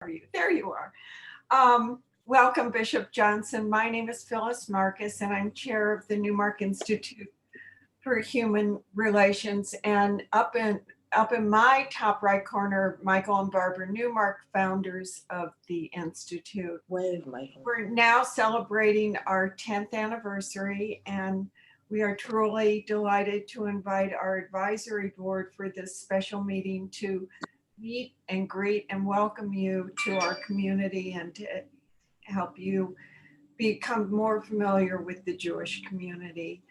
are you? There you are. Welcome, Bishop Johnson. My name is Phyllis Marcus, and I'm chair of the Newmark Institute for Human Relations. And up in my top right corner, Michael and Barbara Newmark, founders of the Institute. Wave, Michael. We're now celebrating our 10th anniversary, and we are truly delighted to invite our advisory board for this special meeting to meet and greet and welcome you to our community and to help you become more familiar with the Jewish community.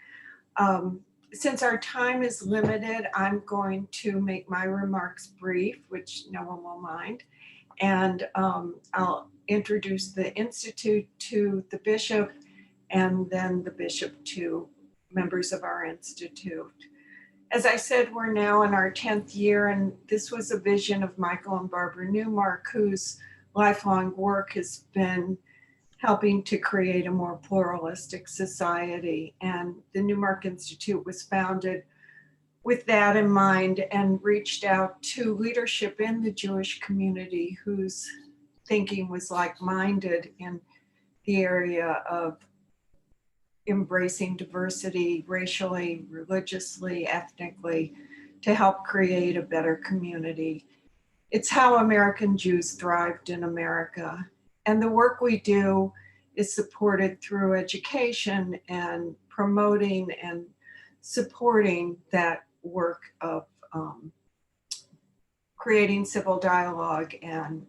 Since our time is limited, I'm going to make my remarks brief, which no one will mind, and I'll introduce the Institute to the bishop and then the bishop to members of our Institute. As I said, we're now in our 10th year, and this was a vision of Michael and Barbara Newmark, whose lifelong work has been helping to create a more pluralistic society. And the Newmark Institute was founded with that in mind and reached out to leadership in the Jewish community whose thinking was like-minded in the area of embracing diversity racially, religiously, ethnically, to help create a better community. It's how American Jews thrived in America. And the work we do is supported through education and promoting and supporting that work of creating civil dialogue and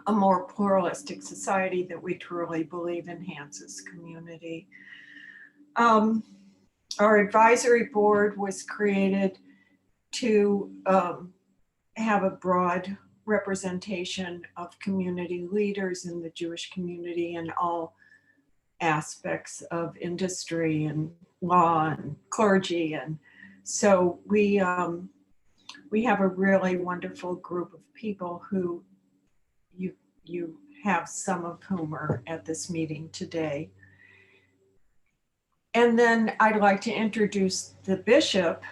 a more pluralistic society that we truly believe enhances community. Our advisory board was created to have a broad representation of community leaders in the Jewish community in all aspects of industry and law and clergy. And so we have a really wonderful group of people who you have some of whom are at this meeting today. And then I'd like to introduce the bishop,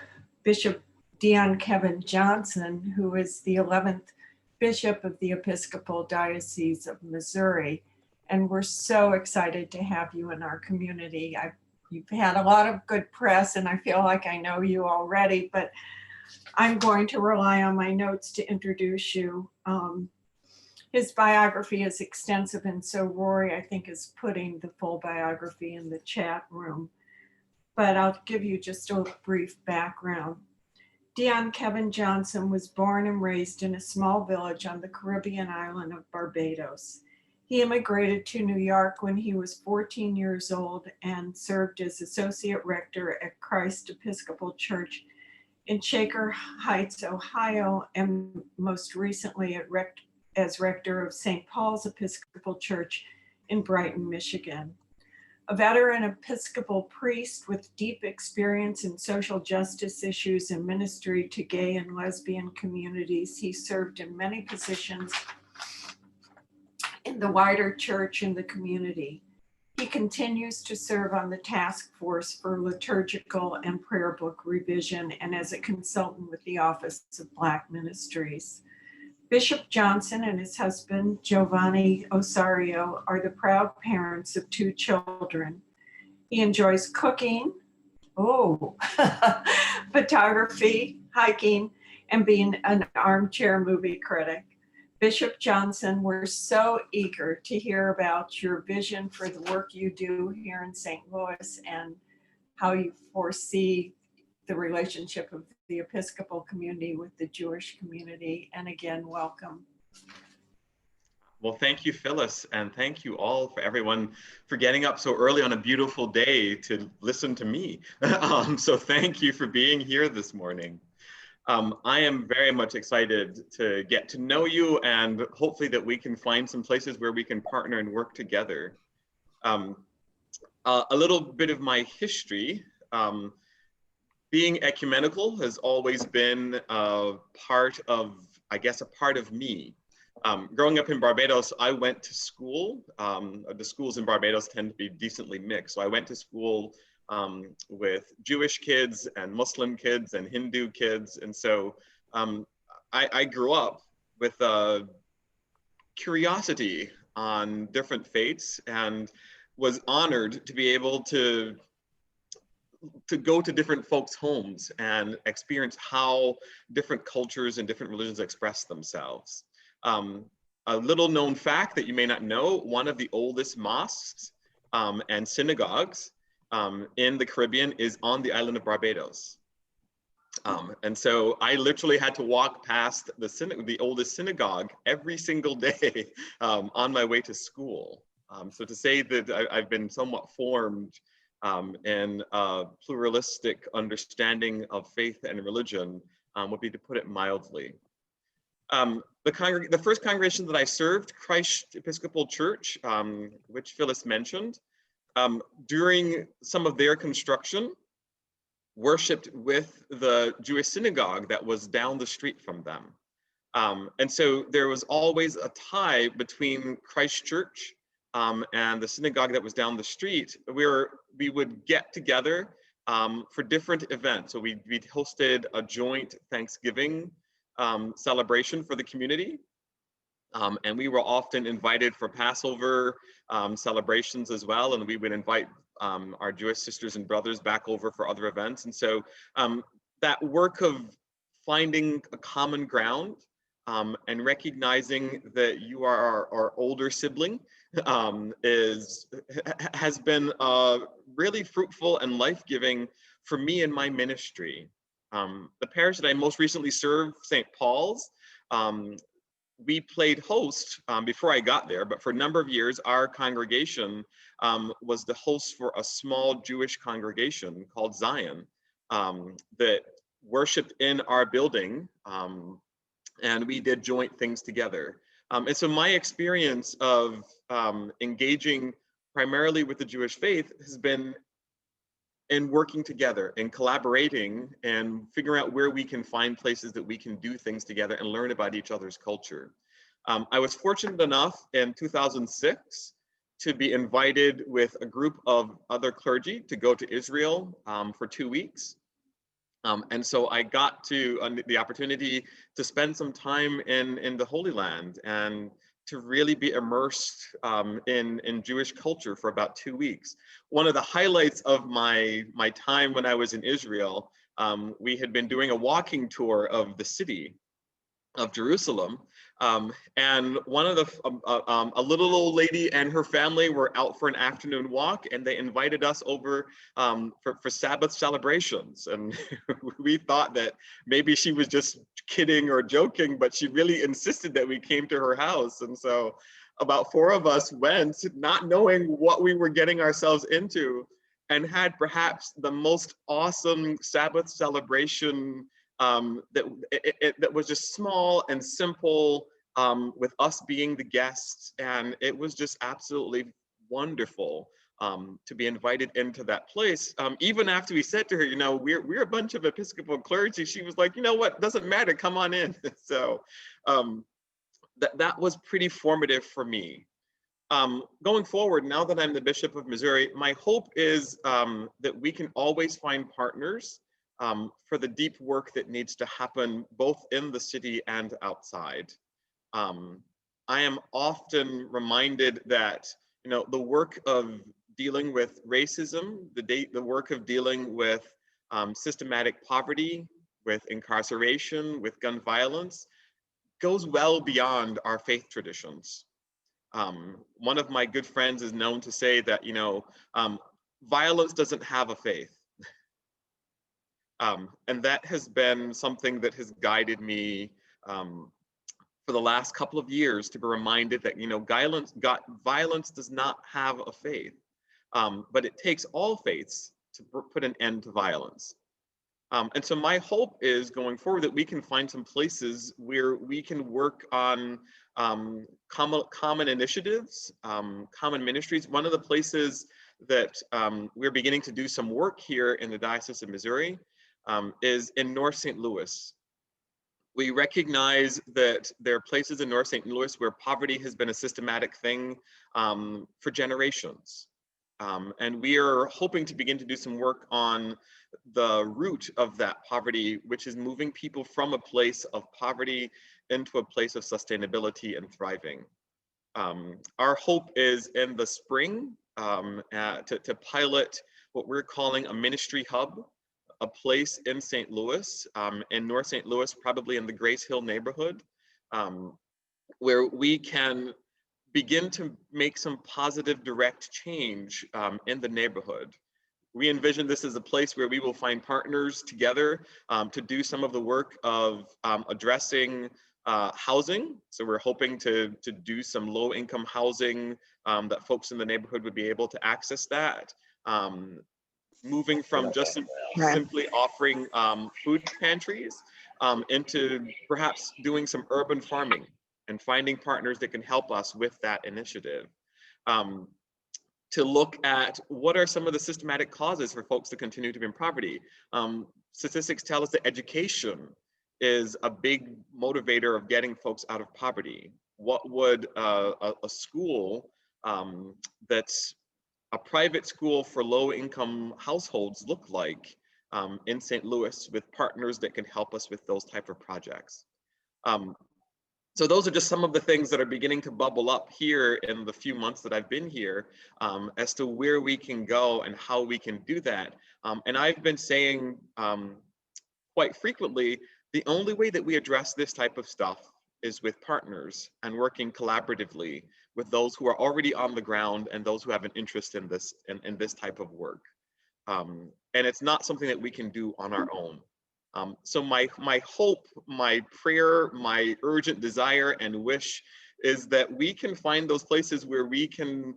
Bishop Dion Kevin Johnson, who is the 11th Bishop of the Episcopal Diocese of Missouri. And we're so excited to have you in our community. You've had a lot of good press, and I feel like I know you already, but I'm going to rely on my notes to introduce you. His biography is extensive, and so Rory, I think, is putting the full biography in the chat room. But I'll give you just a brief background. Dion Kevin Johnson was born and raised in a small village on the Caribbean island of Barbados. He immigrated to New York when he was 14 years old and served as associate rector at Christ Episcopal Church in Shaker Heights, Ohio, and most recently as rector of St. Paul's Episcopal Church in Brighton, Michigan. A veteran Episcopal priest with deep experience in social justice issues and ministry to gay and lesbian communities, he served in many positions in the wider church and the community. He continues to serve on the task force for liturgical and prayer book revision and as a consultant with the Office of Black Ministries. Bishop Johnson and his husband, Giovanni Osario, are the proud parents of 2 children. He enjoys cooking, photography, hiking, and being an armchair movie critic. Bishop Johnson, we're so eager to hear about your vision for the work you do here in St. Louis and how you foresee the relationship of the Episcopal community with the Jewish community. And again, welcome. Well, thank you, Phyllis, and thank you all for everyone for getting up so early on a beautiful day to listen to me. So thank you for being here this morning. I am very much excited to get to know you and hopefully that we can find some places where we can partner and work together. A little bit of my history. Being ecumenical has always been a part of me. Growing up in Barbados, I went to school. The schools in Barbados tend to be decently mixed. So I went to school with Jewish kids and Muslim kids and Hindu kids. And so I grew up with curiosity on different faiths and was honored to be able to go to different folks' homes and experience how different cultures and different religions express themselves. Um, a little known fact that you may not know, one of the oldest mosques and synagogues in the Caribbean is on the island of Barbados. And so I literally had to walk past the oldest synagogue every single day on my way to school. So to say that I've been somewhat formed in a pluralistic understanding of faith and religion would be to put it mildly. The first congregation that I served, Christ Episcopal Church, which Phyllis mentioned, during some of their construction, worshipped with the Jewish synagogue that was down the street from them. And so there was always a tie between Christ Church and the synagogue that was down the street. We would get together for different events. So we hosted a joint Thanksgiving celebration for the community. And we were often invited for Passover celebrations as well. And we would invite our Jewish sisters and brothers back over for other events. And so that work of finding a common ground and recognizing that you are our older sibling has been really fruitful and life-giving for me in my ministry. The parish that I most recently served, St. Paul's, we played host before I got there, but for a number of years, our congregation was the host for a small Jewish congregation called Zion that worshiped in our building, and we did joint things together. And so my experience of engaging primarily with the Jewish faith has been in working together and collaborating and figuring out where we can find places that we can do things together and learn about each other's culture. I was fortunate enough in 2006 to be invited with a group of other clergy to go to Israel for 2 weeks. And so I got the opportunity to spend some time in the Holy Land and to really be immersed in Jewish culture for about 2 weeks. One of the highlights of my time when I was in Israel, we had been doing a walking tour of the city of Jerusalem. And one of a little old lady and her family were out for an afternoon walk, and they invited us over for Sabbath celebrations. And we thought that maybe she was just kidding or joking, but she really insisted that we came to her house. And so about 4 of us went, not knowing what we were getting ourselves into, and had perhaps the most awesome Sabbath celebration that was just small and simple, with us being the guests. And it was just absolutely wonderful to be invited into that place. Even after we said to her, you know, we're a bunch of Episcopal clergy, she was like, you know what, doesn't matter, come on in. So that was pretty formative for me. Going forward, now that I'm the Bishop of Missouri, my hope is that we can always find partners for the deep work that needs to happen both in the city and outside. I am often reminded that, you know, the work of dealing with racism, the work of dealing with systematic poverty, with incarceration, with gun violence, goes well beyond our faith traditions. One of my good friends is known to say that, you know, violence doesn't have a faith. And that has been something that has guided me for the last couple of years, to be reminded that, you know, violence does not have a faith, but it takes all faiths to put an end to violence. And so my hope is going forward that we can find some places where we can work on common initiatives, common ministries. One of the places that we're beginning to do some work here in the Diocese of Missouri is in North St. Louis. We recognize that there are places in North St. Louis where poverty has been a systematic thing for generations. And we are hoping to begin to do some work on the root of that poverty, which is moving people from a place of poverty into a place of sustainability and thriving. Our hope is in the spring to pilot what we're calling a ministry hub, a place in St. Louis, in North St. Louis, probably in the Grace Hill neighborhood, where we can begin to make some positive direct change in the neighborhood. We envision this as a place where we will find partners together to do some of the work of addressing housing. So we're hoping to do some low income housing that folks in the neighborhood would be able to access that. Moving from just simply offering food pantries into perhaps doing some urban farming and finding partners that can help us with that initiative. To look at what are some of the systematic causes for folks to continue to be in poverty. Statistics tell us that education is a big motivator of getting folks out of poverty. What would a school that's a private school for low-income households look like in St. Louis with partners that can help us with those type of projects? So those are just some of the things that are beginning to bubble up here in the few months that I've been here as to where we can go and how we can do that. And I've been saying quite frequently, the only way that we address this type of stuff is with partners and working collaboratively with those who are already on the ground and those who have an interest in this type of work. And it's not something that we can do on our own. So my hope, my prayer, my urgent desire and wish is that we can find those places where we can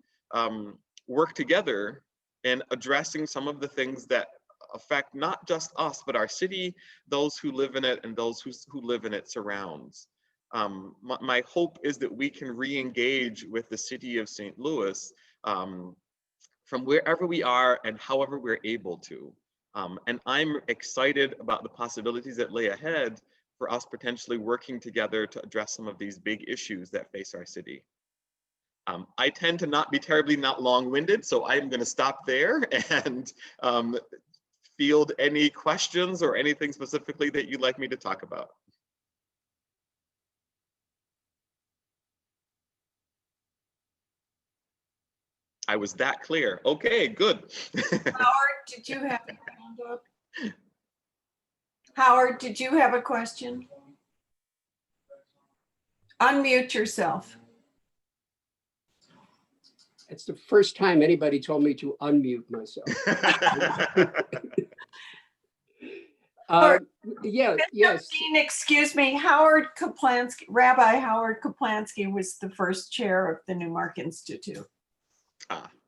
work together in addressing some of the things that affect not just us, but our city, those who live in it, and those who live in its surrounds. My hope is that we can re-engage with the city of St. Louis from wherever we are and however we're able to. And I'm excited about the possibilities that lay ahead for us potentially working together to address some of these big issues that face our city. I tend to not be terribly long-winded, so I'm going to stop there and field any questions or anything specifically that you'd like me to talk about. I was that clear. Okay, good. Howard, did you have a hand up? Howard, did you have a question? Unmute yourself. It's the first time anybody told me to unmute myself. Yeah, yes. Dean, excuse me, Howard Kaplansky, Rabbi Howard Kaplansky was the first chair of the Newmark Institute.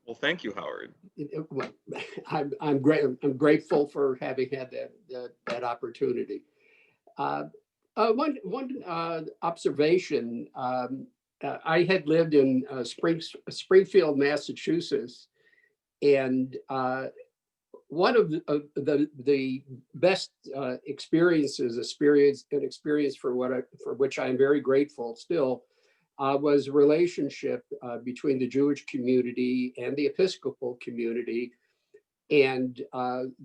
Well, thank you, Howard. I'm grateful for having had that opportunity. One observation. I had lived in Springfield, Massachusetts, and one of the best experience for which I am very grateful still was a relationship between the Jewish community and the Episcopal community. And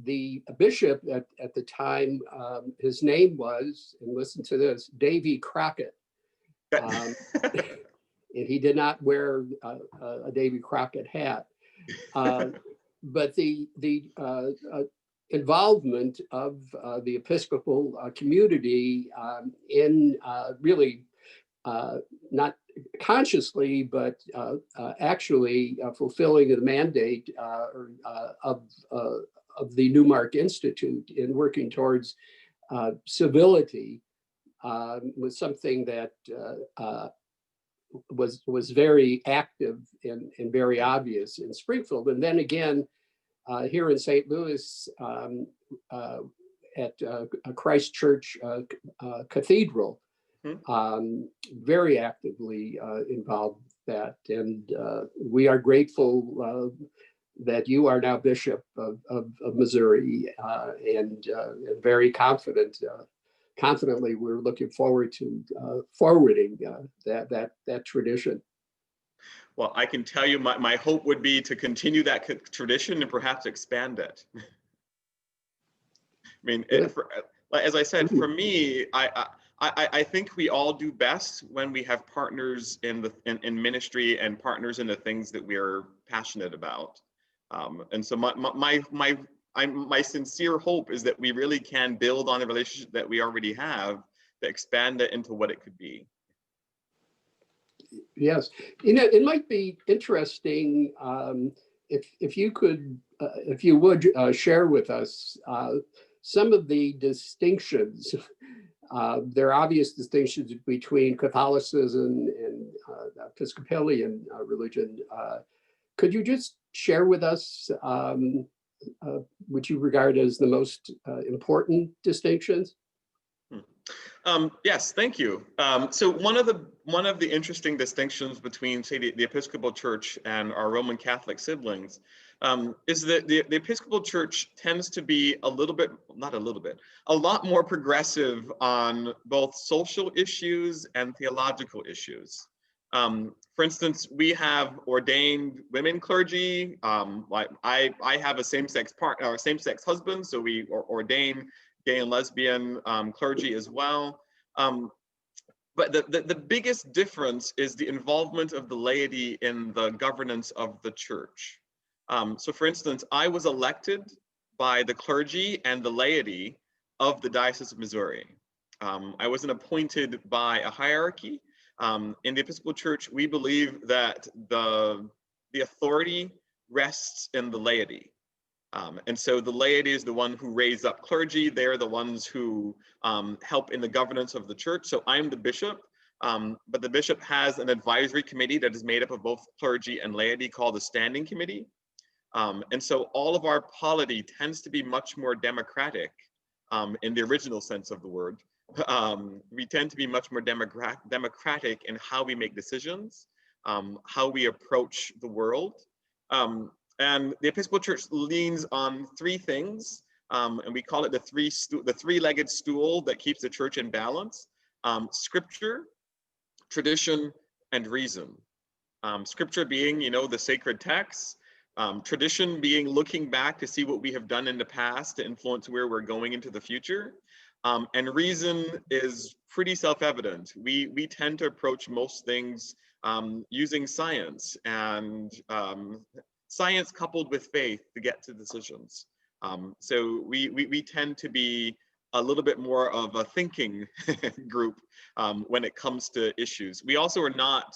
the bishop at the time, his name was, and listen to this, Davy Crockett. And he did not wear a Davy Crockett hat. But the involvement of the Episcopal community in really not consciously, but actually fulfilling the mandate of the Newmark Institute in working towards civility was something that was very active and very obvious in Springfield. And then again, here in St. Louis at Christ Church Cathedral, very actively involved with that. And we are grateful that you are now Bishop of Missouri and very confidently we're looking forward to forwarding that tradition. Well, I can tell you my hope would be to continue that tradition and perhaps expand it. I mean, as I said, for me, I think we all do best when we have partners in ministry and partners in the things that we're passionate about. And so my sincere hope is that we really can build on the relationship that we already have to expand it into what it could be. Yes, it might be interesting if you could, if you would share with us some of the distinctions. There are obvious distinctions between Catholicism and Episcopalian religion. Could you just share with us what you regard as the most important distinctions? Yes, thank you. So one of the interesting distinctions between, say, the Episcopal Church and our Roman Catholic siblings is that the Episcopal Church tends to be a lot more progressive on both social issues and theological issues. For instance, we have ordained women clergy. Like I have a same-sex husband, so we ordain gay and lesbian clergy as well. But the biggest difference is the involvement of the laity in the governance of the church. So for instance, I was elected by the clergy and the laity of the Diocese of Missouri. I wasn't appointed by a hierarchy. In the Episcopal Church, we believe that the authority rests in the laity. And so the laity is the one who raise up clergy. They're the ones who help in the governance of the church. So I'm the bishop, but the bishop has an advisory committee that is made up of both clergy and laity called the Standing Committee. And so all of our polity tends to be much more democratic in the original sense of the word. We tend to be much more democratic in how we make decisions, how we approach the world. And the Episcopal Church leans on three things, and we call it the three-legged stool that keeps the church in balance: scripture, tradition, and reason. Scripture being, the sacred texts, tradition being looking back to see what we have done in the past to influence where we're going into the future. And reason is pretty self-evident. We tend to approach most things using science and science coupled with faith to get to decisions. So we tend to be a little bit more of a thinking group when it comes to issues. We also are not,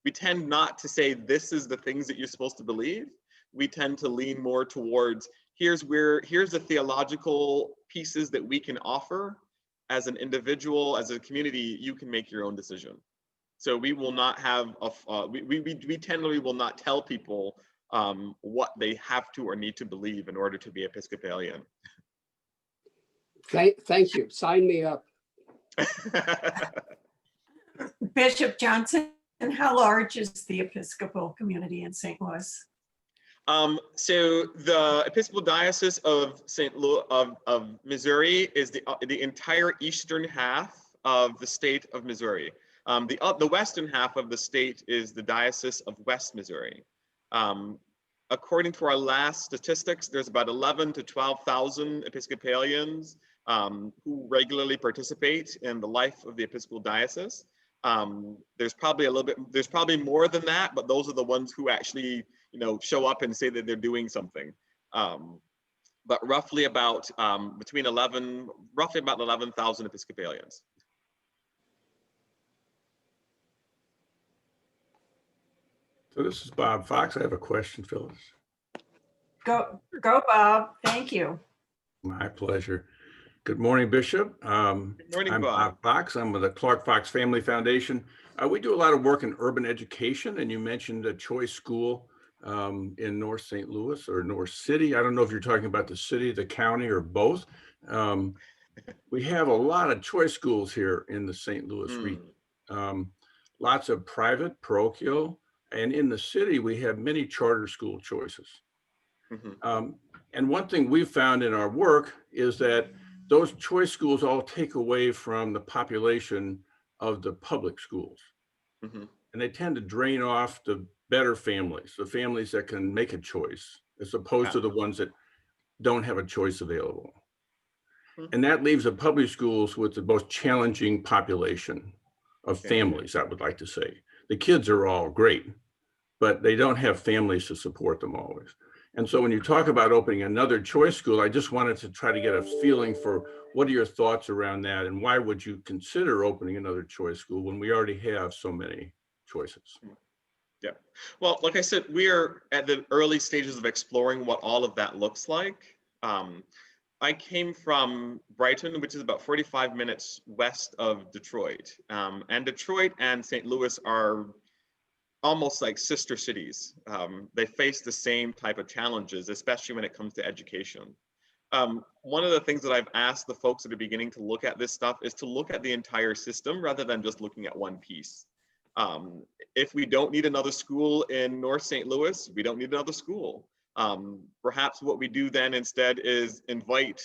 we tend not to say this is the things that you're supposed to believe. We tend to lean more towards here's the theological pieces that we can offer. As an individual, as a community, you can make your own decision. So we will not have we generally will not tell people what they have to or need to believe in order to be Episcopalian. Thank you. Sign me up. Bishop Johnson, and how large is the Episcopal community in St. Louis? So the Episcopal Diocese of St. Louis of Missouri is the entire eastern half of the state of Missouri. The western half of the state is the Diocese of West Missouri. According to our last statistics, there's about 11 to 12,000 Episcopalians who regularly participate in the life of the Episcopal Diocese. There's probably more than that, but those are the ones who actually, show up and say that they're doing something. But roughly about 11,000 Episcopalians. So this is Bob Fox. I have a question, Phyllis. Go, Bob. Thank you. My pleasure. Good morning, Bishop. Good morning, I'm Bob Fox. I'm with the Clark Fox Family Foundation. We do a lot of work in urban education, and you mentioned a choice school in North St. Louis or North City. I don't know if you're talking about the city, the county, or both. We have a lot of choice schools here in the St. Louis region. Lots of private, parochial, and in the city, we have many charter school choices. And one thing we've found in our work is that those choice schools all take away from the population of the public schools. And they tend to drain off the better families, the families that can make a choice, as opposed to the ones that don't have a choice available. And that leaves the public schools with the most challenging population of Okay. families, I would like to say. The kids are all great, but they don't have families to support them always. And so when you talk about opening another choice school, I just wanted to try to get a feeling for what are your thoughts around that, and why would you consider opening another choice school when we already have so many choices? Yeah. Well, like I said, we are at the early stages of exploring what all of that looks like. I came from Brighton, which is about 45 minutes west of Detroit. And Detroit and St. Louis are almost like sister cities. They face the same type of challenges, especially when it comes to education. One of the things that I've asked the folks that are beginning to look at this stuff is to look at the entire system rather than just looking at one piece. If we don't need another school in North St. Louis, we don't need another school. Perhaps what we do then instead is invite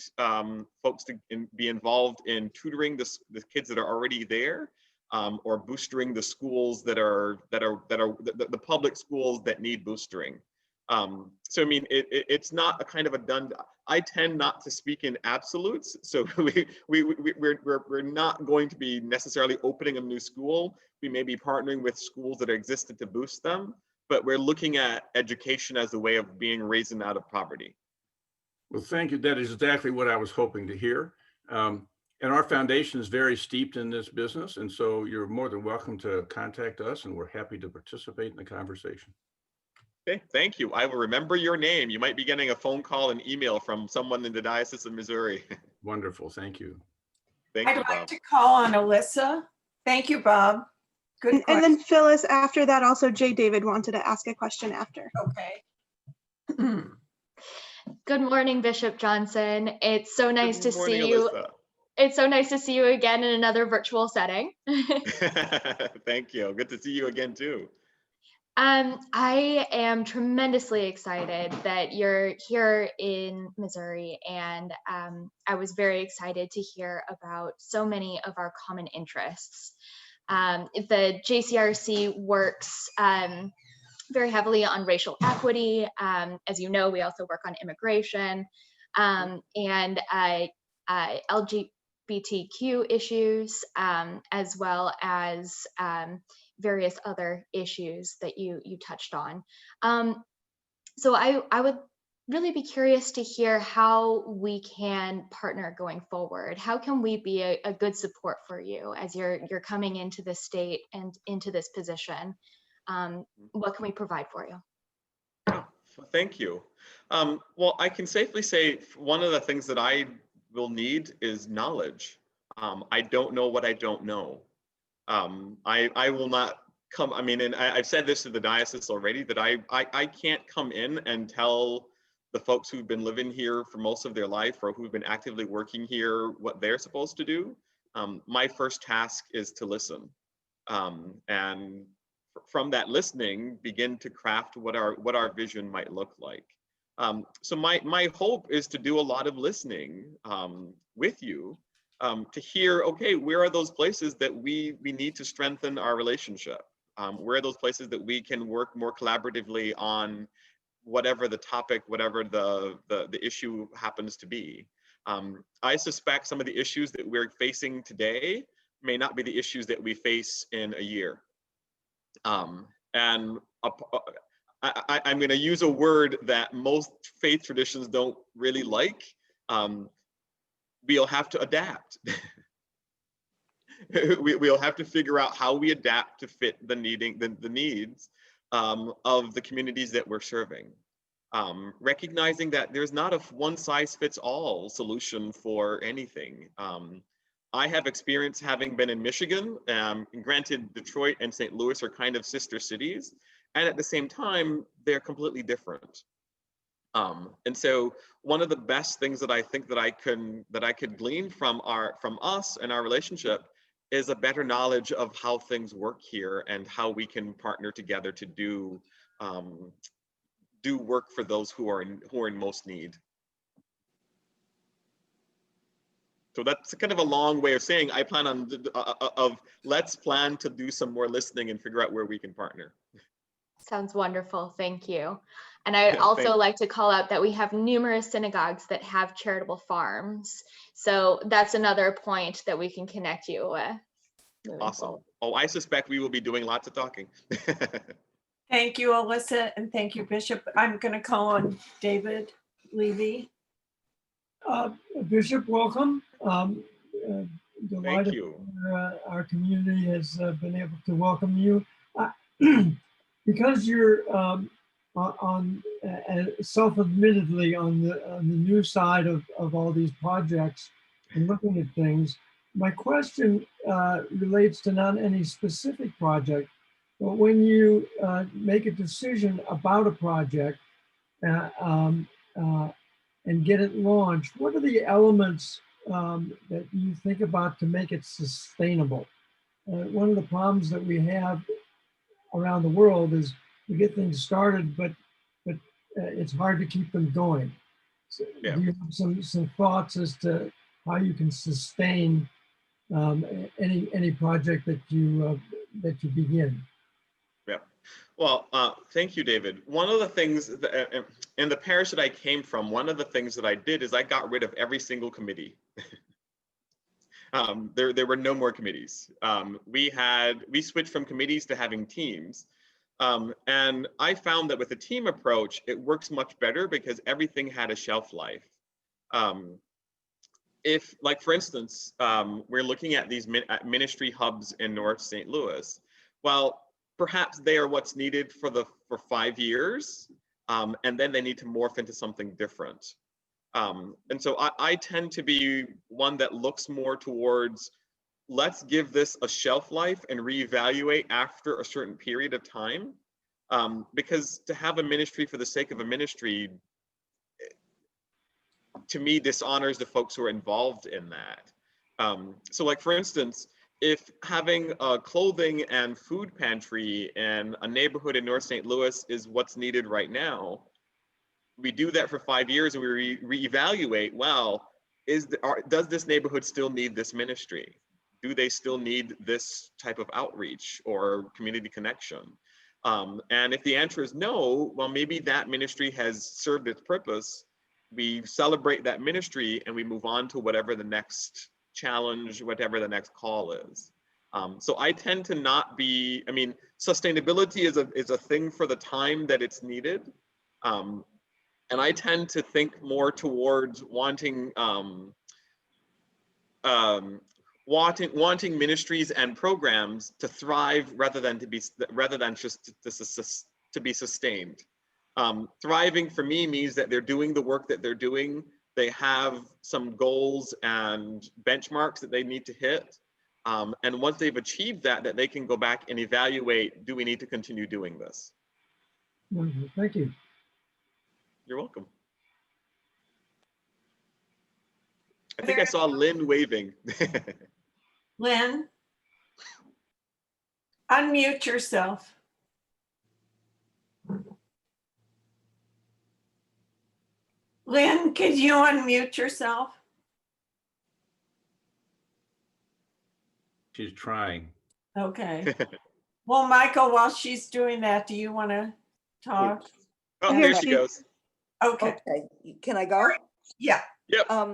folks to be involved in tutoring the kids that are already there, or boostering the schools that are the public schools that need boostering. So I mean, it's not a kind of a done. I tend not to speak in absolutes, so we're not going to be necessarily opening a new school. We may be partnering with schools that existed to boost them, but we're looking at education as a way of being raised out of poverty. Well, thank you. That is exactly what I was hoping to hear. And our foundation is very steeped in this business, and so you're more than welcome to contact us, and we're happy to participate in the conversation. Okay, thank you. I will remember your name. You might be getting a phone call and email from someone in the Diocese of Missouri. Wonderful. Thank you. Thank I'd you, like Bob. to call on Alyssa. Thank you, Bob. Good And question. then Phyllis, after that, also Jay David wanted to ask a question after. Okay. Good morning, Bishop Johnson. It's so nice to Good morning, see you. Alyssa. It's so nice to see you again in another virtual setting. Thank you. Good to see you again, too. I am tremendously excited that you're here in Missouri, and I was very excited to hear about so many of our common interests. The JCRC works very heavily on racial equity. As you know, we also work on immigration and LGBTQ issues, as well as various other issues that you touched on. So I would really be curious to hear how we can partner going forward. How can we be a good support for you as you're coming into this state and into this position? What can we provide for you? Oh, thank you. Well, I can safely say one of the things that I will need is knowledge. I don't know what I don't know. I will not come, I mean, and I've said this to the diocese already, that I can't come in and tell the folks who've been living here for most of their life or who've been actively working here what they're supposed to do. My first task is to listen. And from that listening, begin to craft what our vision might look like. So my hope is to do a lot of listening with you, to hear, okay, where are those places that we need to strengthen our relationship? Where are those places that we can work more collaboratively on whatever the topic, whatever the issue happens to be? I suspect some of the issues that we're facing today may not be the issues that we face in a year. And I'm going to use a word that most faith traditions don't really like. We'll have to adapt. We'll have to figure out how we adapt to fit the needs of the communities that we're serving. Recognizing that there's not a one-size-fits-all solution for anything. I have experience having been in Michigan. Granted, Detroit and St. Louis are kind of sister cities, and at the same time, they're completely different. And so one of the best things that I think that I could glean from us and our relationship is a better knowledge of how things work here and how we can partner together to do work for those who are in most need. So that's kind of a long way of saying I plan on let's plan to do some more listening and figure out where we can partner. Sounds wonderful. Thank you. And I'd Thank- also like to call out that we have numerous synagogues that have charitable farms. So that's another point that we can connect you with. moving Awesome. forward. Oh, I suspect we will be doing lots of talking. Thank you, Alyssa, and thank you, Bishop. I'm going to call on David Levy. Bishop, welcome. Thank Delighted you. our community has been able to welcome you. Because you're on self-admittedly on the new side of all these projects and looking at things, my question relates to not any specific project, but when you make a decision about a project and get it launched, what are the elements that you think about to make it sustainable? One of the problems that we have around the world is we get things started, but it's hard to keep them going. So Yeah. do you have some thoughts as to how you can sustain any project that you begin? Yeah. Well, thank you, David. One of the things that, in the parish that I came from, one of the things that I did is I got rid of every single committee. There were no more committees. We switched from committees to having teams. And I found that with a team approach, it works much better because everything had a shelf life. If, like, for instance, we're looking at these ministry hubs in North St. Louis, well, perhaps they are what's needed for 5 years, and then they need to morph into something different. And so I tend to be one that looks more towards, let's give this a shelf life and reevaluate after a certain period of time. Because to have a ministry for the sake of a ministry, to me, dishonors the folks who are involved in that. So, like, for instance, if having a clothing and food pantry in a neighborhood in North St. Louis is what's needed right now, we do that for 5 years and we reevaluate, well, does this neighborhood still need this ministry? Do they still need this type of outreach or community connection? And if the answer is no, well, maybe that ministry has served its purpose. We celebrate that ministry and we move on to whatever the next challenge, whatever the next call is. So I tend to not be, I mean, sustainability is a thing for the time that it's needed. And I tend to think more towards wanting ministries and programs to thrive rather than just to be sustained. Thriving for me means that they're doing the work that they're doing. They have some goals and benchmarks that they need to hit. And once they've achieved that they can go back and evaluate, do we need to continue doing this? Thank you. You're welcome. I think I saw Lynn waving. Lynn, unmute yourself. Lynn, could you unmute yourself? She's trying. Okay. Well, Michael, while she's doing that, do you want to talk? Oh, Here there she she- goes. Okay. Okay, can I go? Yeah. I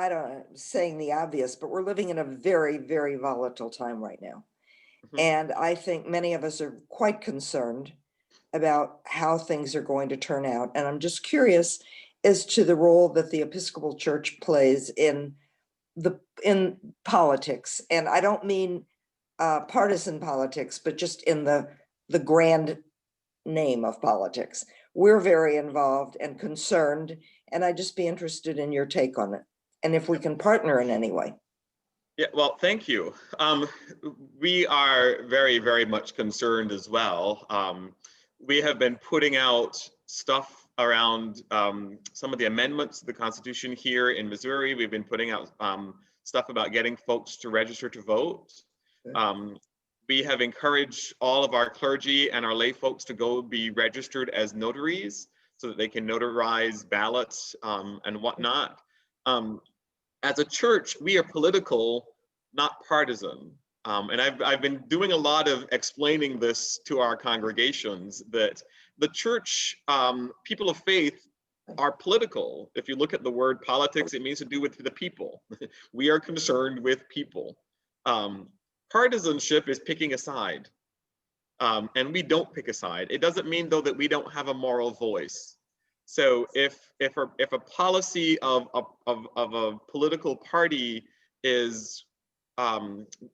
don't know, saying the obvious, but we're living in a very, very volatile time right now. Mhm. And I think many of us are quite concerned about how things are going to turn out. And I'm just curious as to the role that the Episcopal Church plays in politics. And I don't mean partisan politics, but just in the grand name of politics. We're very involved and concerned, and I'd just be interested in your take on it, and if we can partner in any way. Yeah, well, thank you. We are very, very much concerned as well. We have been putting out stuff around some of the amendments to the Constitution here in Missouri. We've been putting out stuff about getting folks to register to vote. We have encouraged all of our clergy and our lay folks to go be registered as notaries so that they can notarize ballots and whatnot. As a church, we are political, not partisan. And I've been doing a lot of explaining this to our congregations, that the church, people of faith, are political. If you look at the word politics, it means to do with the people. We are concerned with people. Partisanship is picking a side, and we don't pick a side. It doesn't mean, though, that we don't have a moral voice. So if a policy of a political party is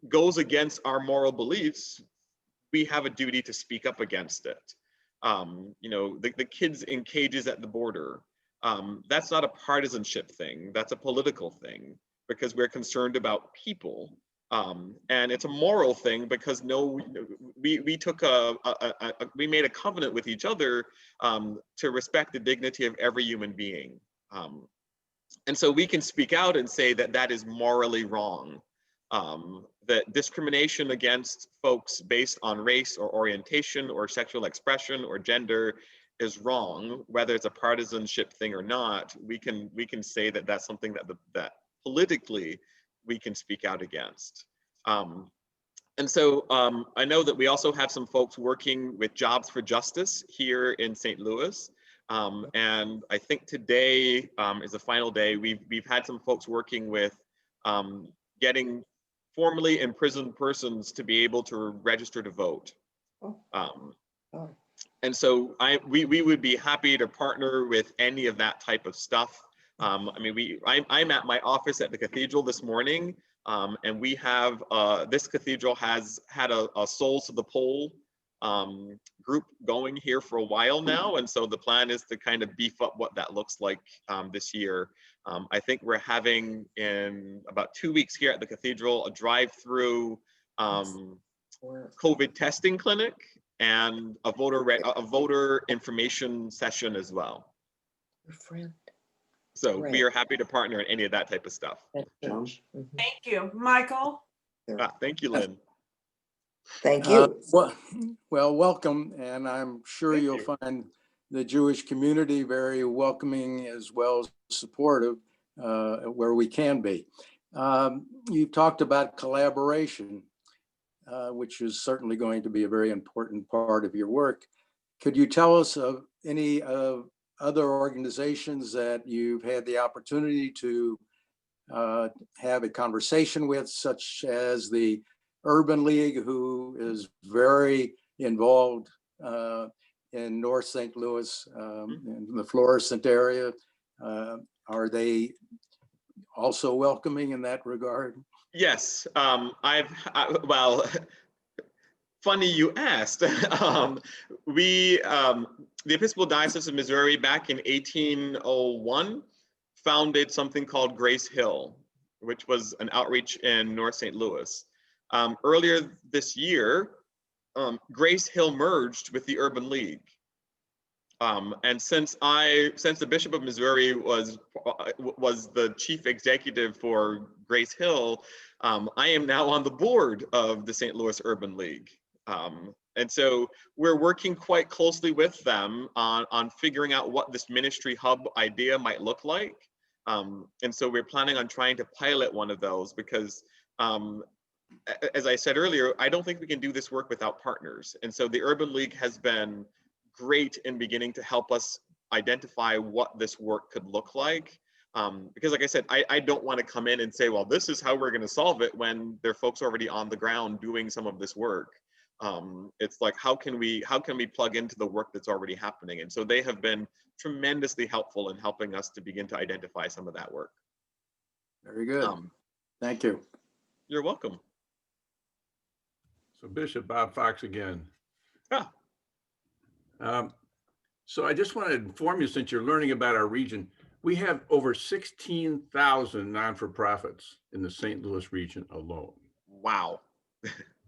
goes against our moral beliefs, we have a duty to speak up against it. You know, the kids in cages at the border, that's not a partisanship thing, that's a political thing, because we're concerned about people. And it's a moral thing because we took we made a covenant with each other to respect the dignity of every human being. And so we can speak out and say that that is morally wrong. That discrimination against folks based on race or orientation or sexual expression or gender is wrong, whether it's a partisanship thing or not. We can say that that's something that politically we can speak out against. And so I know that we also have some folks working with Jobs for Justice here in St. Louis. And I think today is the final day. We've had some folks working with getting formerly imprisoned persons to be able to register to vote. And so we would be happy to partner with any of that type of stuff. I mean, I'm at my office at the cathedral this morning, and we have, this cathedral has had a Souls to the Pole group going here for a while now. And so the plan is to kind of beef up what that looks like this year. I think we're having in about 2 weeks here at the cathedral, a drive-through COVID testing clinic and a voter information session as well. Your friend. So Right. we are happy to partner in any of that type of stuff. Mhm. Thank you. Michael? Thank you, Lynn. Thank you. Well, welcome, and I'm sure Thank you'll you. find the Jewish community very welcoming as well as supportive where we can be. You've talked about collaboration, which is certainly going to be a very important part of your work. Could you tell us of any other organizations that you've had the opportunity to have a conversation with, such as the Urban League, who is very involved in North St. Louis, in the Florissant area? Are they also welcoming in that regard? Yes, well, funny you asked. The Episcopal Diocese of Missouri back in 1801 founded something called Grace Hill, which was an outreach in North St. Louis. Earlier this year, Grace Hill merged with the Urban League. And since the Bishop of Missouri was the chief executive for Grace Hill, I am now on the board of the St. Louis Urban League. And so we're working quite closely with them on figuring out what this ministry hub idea might look like. And so we're planning on trying to pilot one of those because, as I said earlier, I don't think we can do this work without partners. And so the Urban League has been great in beginning to help us identify what this work could look like. Because like I said, I don't want to come in and say, well, this is how we're going to solve it when there are folks already on the ground doing some of this work. It's like, how can we plug into the work that's already happening? And so they have been tremendously helpful in helping us to begin to identify some of that work. Very good. Thank you. You're welcome. So Bishop Bob Fox again. Ah. So I just want to inform you, since you're learning about our region, we have over 16,000 non-for-profits in the St. Louis region alone. Wow.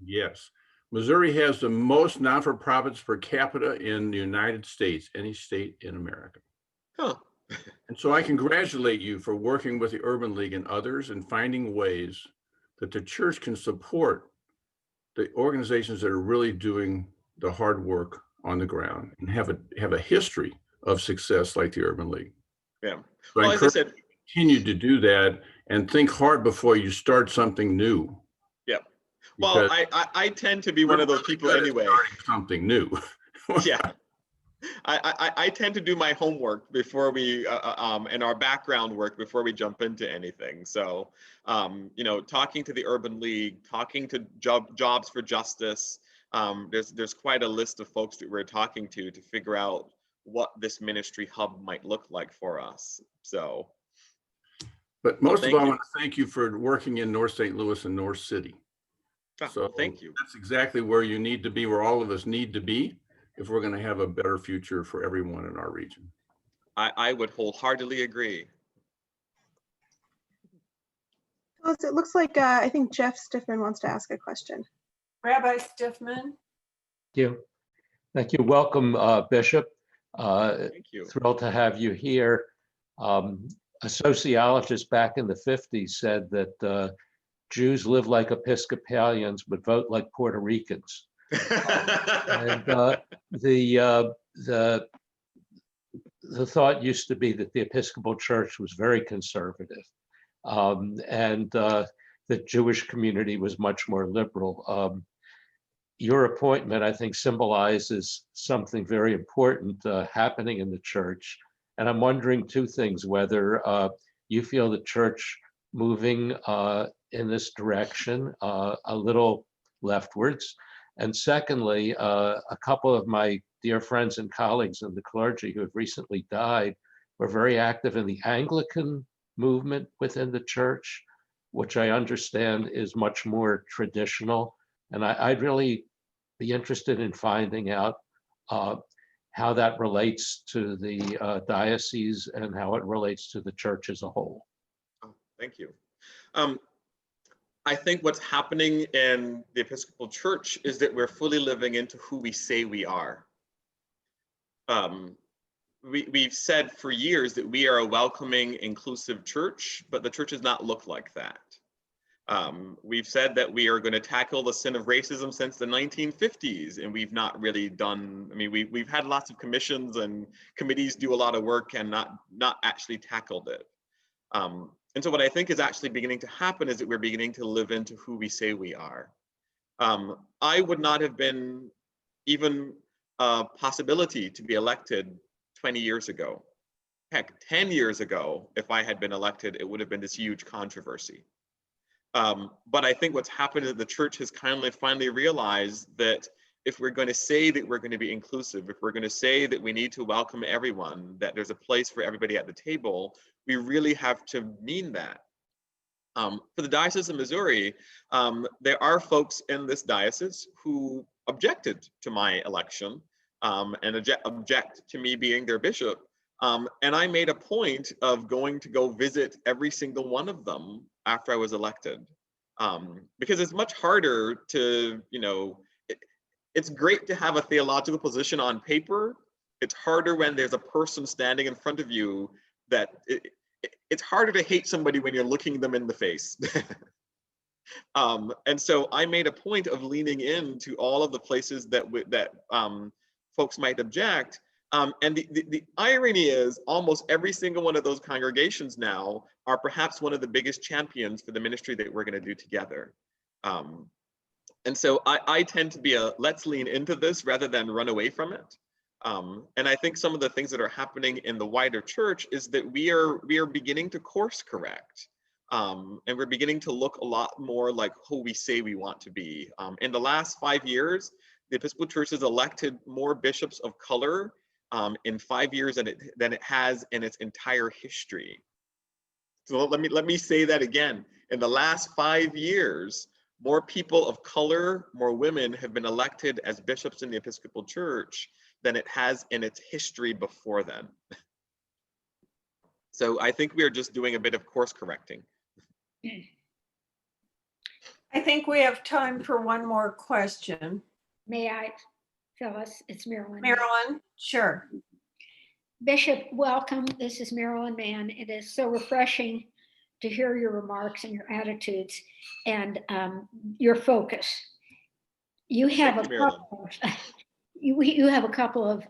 Yes. Missouri has the most non-for-profits per capita in the United States, any state in America. Huh. And so I congratulate you for working with the Urban League and others and finding ways that the church can support the organizations that are really doing the hard work on the ground and have a history of success like the Urban League. Yeah. So Well, I as I said, continue to do that and think hard before you start something new. yeah. Well, because I tend to be one of those people good at anyway. starting something new. Yeah. I tend to do my homework before we and our background work before we jump into anything. So, you know, talking to the Urban League, talking to Jobs for Justice, there's quite a list of folks that we're talking to figure out what this ministry hub might look like for us. So, But most of thank all, I you. want to thank you for working in North St. Louis and North City. So Well, thank you. that's exactly where you need to be, where all of us need to be, if we're going to have a better future for everyone in our region. I would wholeheartedly agree. Phyllis, it looks like I think Jeff Stiffman wants to ask a question. Rabbi Stiffman. you. Thank you. Welcome, Bishop. Thank you. Thrilled to have you here. A sociologist back in the 50s said that Jews live like Episcopalians but vote like Puerto Ricans. And the thought used to be that the Episcopal Church was very conservative, and the Jewish community was much more liberal. Your appointment, I think, symbolizes something very important happening in the church. And I'm wondering two things: whether you feel the church moving in this direction a little leftwards, and secondly, a couple of my dear friends and colleagues in the clergy who have recently died were very active in the Anglican movement within the church, which I understand is much more traditional. And I'd really be interested in finding out how that relates to the diocese and how it relates to the church as a whole. Oh, thank you. I think what's happening in the Episcopal Church is that we're fully living into who we say we are. We've said for years that we are a welcoming, inclusive church, but the church does not look like that. We've said that we are going to tackle the sin of racism since the 1950s, and we've not really done, I mean, we've had lots of commissions and committees do a lot of work and not actually tackled it. And so what I think is actually beginning to happen is that we're beginning to live into who we say we are. I would not have been even a possibility to be elected 20 years ago. Heck, 10 years ago, if I had been elected, it would have been this huge controversy. But I think what's happened is the church has finally realized that if we're going to say that we're going to be inclusive, if we're going to say that we need to welcome everyone, that there's a place for everybody at the table, we really have to mean that. For the Diocese of Missouri, there are folks in this diocese who objected to my election and object to me being their bishop. And I made a point of going to go visit every single one of them after I was elected. Because it's much harder to, you know, it's great to have a theological position on paper. It's harder when there's a person standing in front of you that it's harder to hate somebody when you're looking them in the face. And so I made a point of leaning into all of the places that folks might object. And the irony is almost every single one of those congregations now are perhaps one of the biggest champions for the ministry that we're going to do together. And so I tend to be let's lean into this rather than run away from it. And I think some of the things that are happening in the wider church is that we are beginning to course correct. And we're beginning to look a lot more like who we say we want to be. In the last 5 years, the Episcopal Church has elected more bishops of color in 5 years than it has in its entire history. So let me say that again. In the last 5 years, more people of color, more women have been elected as bishops in the Episcopal Church than it has in its history before then. So I think we are just doing a bit of course correcting. I think we have time for one more question. May I, Phyllis? It's Marilyn. Marilyn, sure. Bishop, welcome. This is Marilyn Mann. It is so refreshing to hear your remarks and your attitudes and your focus. You have a couple of, you have a couple of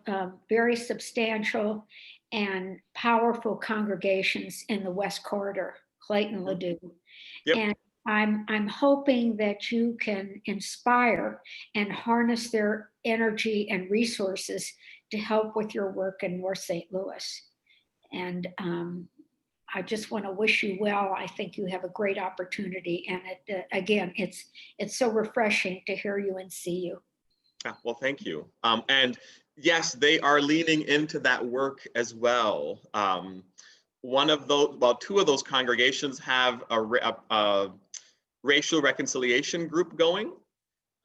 very substantial and powerful congregations in the West Corridor, Clayton, Ladue. Yep. And I'm hoping that you can inspire and harness their energy and resources to help with your work in North St. Louis. And I just want to wish you well. I think you have a great opportunity. And again, it's so refreshing to hear you and see you. Yeah, well, thank you. And yes, they are leaning into that work as well. One of those, well, two of those congregations have a racial reconciliation group going.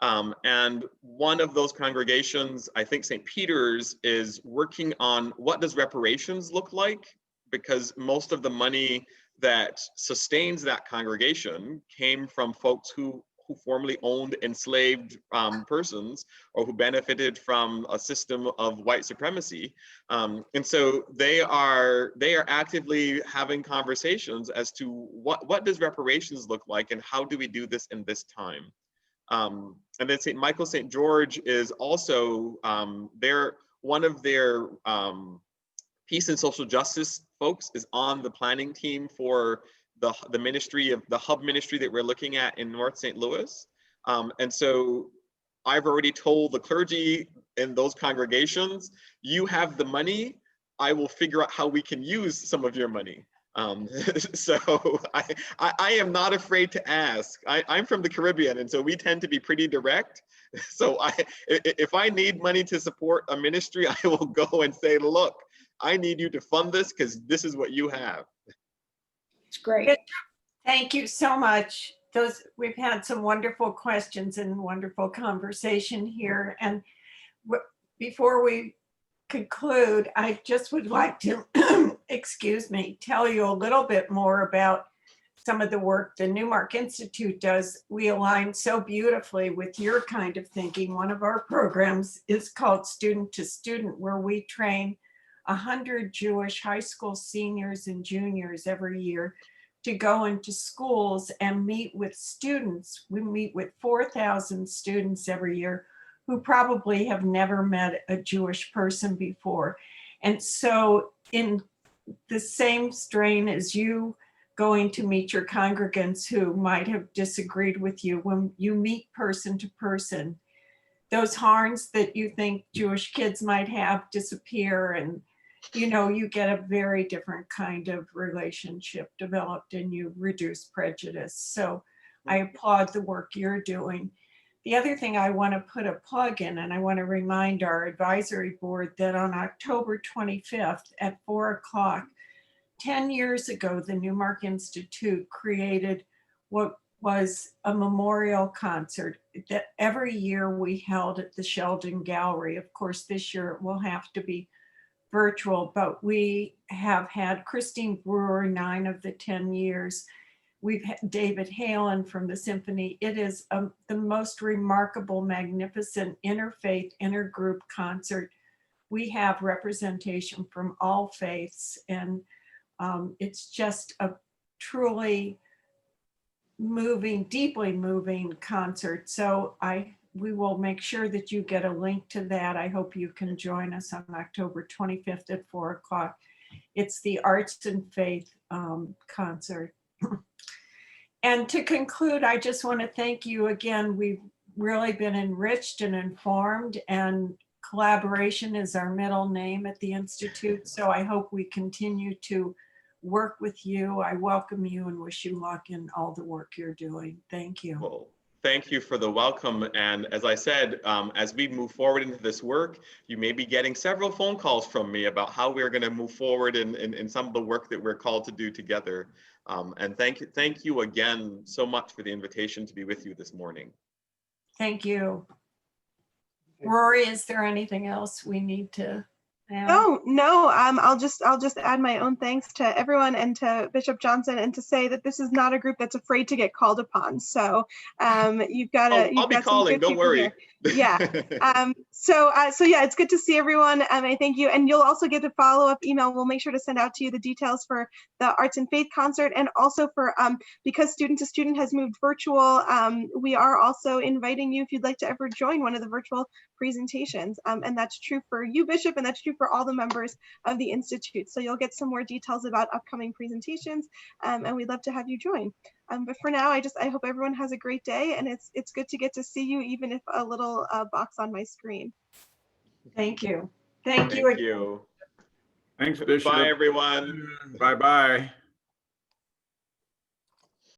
And one of those congregations, I think St. Peter's, is working on what does reparations look like, because most of the money that sustains that congregation came from folks who formerly owned enslaved persons, or who benefited from a system of white supremacy. And so they are actively having conversations as to what does reparations look like and how do we do this in this time. And then St. Michael St. George is also, one of their peace and social justice folks is on the planning team for the ministry of the hub ministry that we're looking at in North St. Louis. And so I've already told the clergy in those congregations, you have the money, I will figure out how we can use some of your money. So I am not afraid to ask. I'm from the Caribbean, and so we tend to be pretty direct. So if I need money to support a ministry, I will go and say, look, I need you to fund this because this is what you have. It's great. Thank you so much. We've had some wonderful questions and wonderful conversation here. And before we conclude, I just would like to, excuse me, tell you a little bit more about some of the work the Newmark Institute does. We align so beautifully with your kind of thinking. One of our programs is called Student to Student, where we train 100 Jewish high school seniors and juniors every year to go into schools and meet with students. We meet with 4,000 students every year who probably have never met a Jewish person before. And so in the same strain as you going to meet your congregants who might have disagreed with you, when you meet person to person, those harms that you think Jewish kids might have disappear, and you get a very different kind of relationship developed and you reduce prejudice. So I applaud the work you're doing. The other thing I want to put a plug in, and I want to remind our advisory board that on October 25th at 4:00, 10 years ago, the Newmark Institute created what was a memorial concert that every year we held at the Sheldon Gallery. Of course, this year it will have to be virtual, but we have had Christine Brewer 9 of the 10 years. We've had David Halen from the symphony. It is the most remarkable, magnificent interfaith, intergroup concert. We have representation from all faiths, and it's just a truly moving, deeply moving concert. So we will make sure that you get a link to that. I hope you can join us on October 25th at 4:00. It's the Arts and Faith concert. And to conclude, I just want to thank you again. We've really been enriched and informed, and collaboration is our middle name at the Institute. So I hope we continue to work with you. I welcome you and wish you luck in all the work you're doing. Thank you. Well, thank you for the welcome. And as I said, as we move forward into this work, you may be getting several phone calls from me about how we're going to move forward in some of the work that we're called to do together. And thank you again so much for the invitation to be with you this morning. Thank you. Rory, is there anything else we need to add? No. I'll just add my own thanks to everyone and to Bishop Johnson, and to say that this is not a group that's afraid to get called upon. So you've got I'll be calling. Don't worry. Yeah. So yeah, it's good to see everyone. I thank you, and you'll also get a follow-up email. We'll make sure to send out to you the details for the Arts and Faith concert, and also for because Student to Student has moved virtual. We are also inviting you if you'd like to ever join one of the virtual presentations, and that's true for you, Bishop, and that's true for all the members of the Institute. So you'll get some more details about upcoming presentations, and we'd love to have you join. But for now, I hope everyone has a great day, and it's good to get to see you, even if a little box on my screen. Thank you. Thank you. Thank you. Thanks, Bishop. Bye, everyone. Bye-bye.